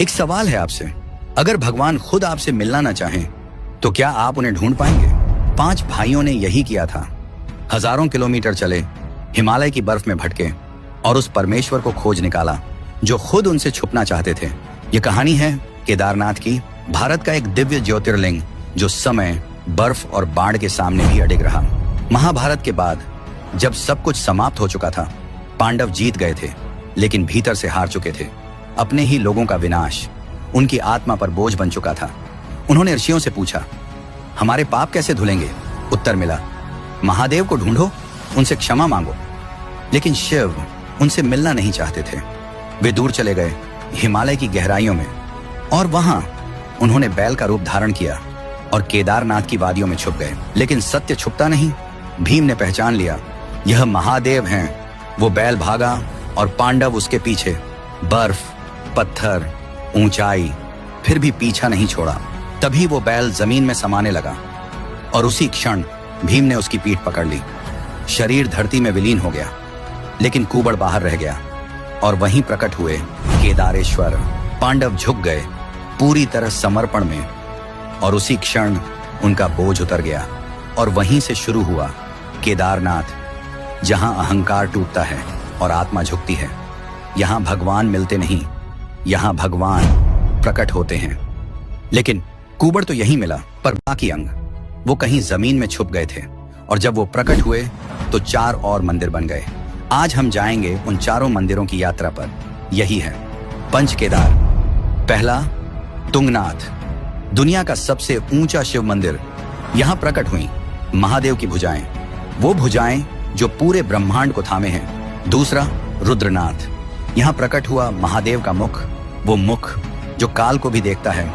एक सवाल है आपसे, अगर भगवान खुद आपसे मिलना ना चाहें तो क्या आप उन्हें ढूंढ पाएंगे? 5 भाइयों ने यही किया था। हजारों किलोमीटर चले, हिमालय की बर्फ में भटके और उस परमेश्वर को खोज निकाला जो खुद उनसे छुपना चाहते थे। ये कहानी है केदारनाथ की, भारत का एक दिव्य ज्योतिर्लिंग जो समय, बर्फ और बाढ़ के सामने भी अडिग रहा। महाभारत के बाद जब सब कुछ समाप्त हो चुका था, पांडव जीत गए थे लेकिन भीतर से हार चुके थे। अपने ही लोगों का विनाश उनकी आत्मा पर बोझ बन चुका था। उन्होंने ऋषियों से पूछा, हमारे पाप कैसे धुलेंगे? उत्तर मिला, महादेव को ढूंढो, उनसे क्षमा मांगो। लेकिन शिव उनसे मिलना नहीं चाहते थे। वे दूर चले गए हिमालय की गहराइयों में और वहां उन्होंने बैल का रूप धारण किया और केदारनाथ की वादियों में छुप गए। लेकिन सत्य छुपता नहीं। भीम ने पहचान लिया, यह महादेव हैं। वो बैल भागा और पांडव उसके पीछे। बर्फ, पत्थर, ऊंचाई, फिर भी पीछा नहीं छोड़ा। तभी वो बैल जमीन में समाने लगा और उसी क्षण भीम ने उसकी पीठ पकड़ ली। शरीर धरती में विलीन हो गया, लेकिन कुबड़ बाहर रह गया और वहीं प्रकट हुए केदारेश्वर। पांडव झुक गए पूरी तरह समर्पण में और उसी क्षण उनका बोझ उतर गया। और वहीं से शुरू हुआ केदारनाथ, जहां अहंकार टूटता है और आत्मा झुकती है। यहां भगवान मिलते नहीं, यहां भगवान प्रकट होते हैं। लेकिन कुबड़ तो यहीं मिला, पर बाकी अंग वो कहीं जमीन में छुप गए थे और जब वो प्रकट हुए तो 4 और मंदिर बन गए। आज हम जाएंगे उन चारों मंदिरों की यात्रा पर। यही है पंच केदार। पहला, तुंगनाथ, दुनिया का सबसे ऊंचा शिव मंदिर। यहां प्रकट हुई महादेव की भुजाएं, वो भुजाएं जो पूरे ब्रह्मांड को थामे हैं। दूसरा, रुद्रनाथ, यहां प्रकट हुआ महादेव का मुख, वो मुख जो काल को भी देखता है।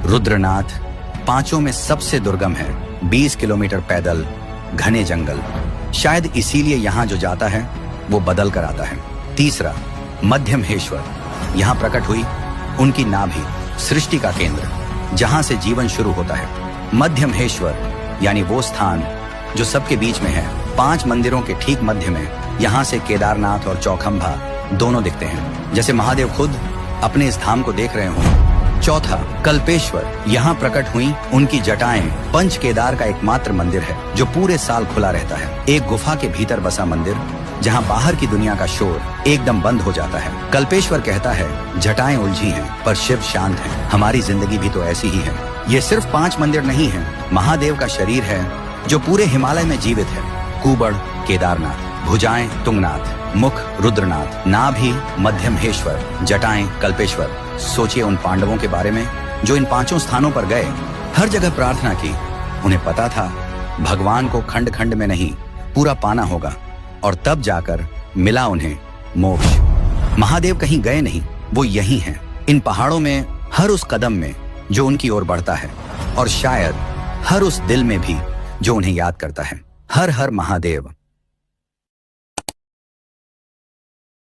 रुद्रनाथ पांचों में सबसे दुर्गम है। 20 किलोमीटर पैदल, घने जंगल। शायद इसीलिए यहां जो जाता है वो बदल कर आता है। तीसरा, मध्यमहेश्वर, यहां प्रकट हुई उनकी नाभि, सृष्टि का केंद्र, जहां से जीवन शुरू होता है। मध्यमहेश्वर यानी वो स्थान जो सबके बीच में है। 5 मंदिरों के ठीक मध्य में यहाँ से केदारनाथ और चौखंबा दोनों दिखते हैं, जैसे महादेव खुद अपने इस धाम को देख रहे हों। चौथा, कल्पेश्वर, यहाँ प्रकट हुई उनकी जटाएं। पंच केदार का एकमात्र मंदिर है जो पूरे साल खुला रहता है। एक गुफा के भीतर बसा मंदिर जहाँ बाहर की दुनिया का शोर एकदम बंद हो जाता है। कल्पेश्वर कहता है, जटाएं उलझी हैं पर शिव शांत है। हमारी जिंदगी भी तो ऐसी ही है। ये सिर्फ 5 मंदिर नहीं है, महादेव का शरीर है जो पूरे हिमालय में जीवित है। कुबड़ केदारनाथ, भुजाएं तुंगनाथ, मुख रुद्रनाथ, नाभि मध्यमहेश्वर, जटाएं कल्पेश्वर। सोचिए उन पांडवों के बारे में जो इन 5 स्थानों पर गए, हर जगह प्रार्थना की। उन्हें पता था भगवान को खंड खंड में नहीं, पूरा पाना होगा और तब जाकर मिला उन्हें मोक्ष। महादेव कहीं गए नहीं, वो यहीं हैं, इन पहाड़ों में, हर उस कदम में जो उनकी ओर बढ़ता है और शायद हर उस दिल में भी जो उन्हें याद करता है। हर हर महादेव।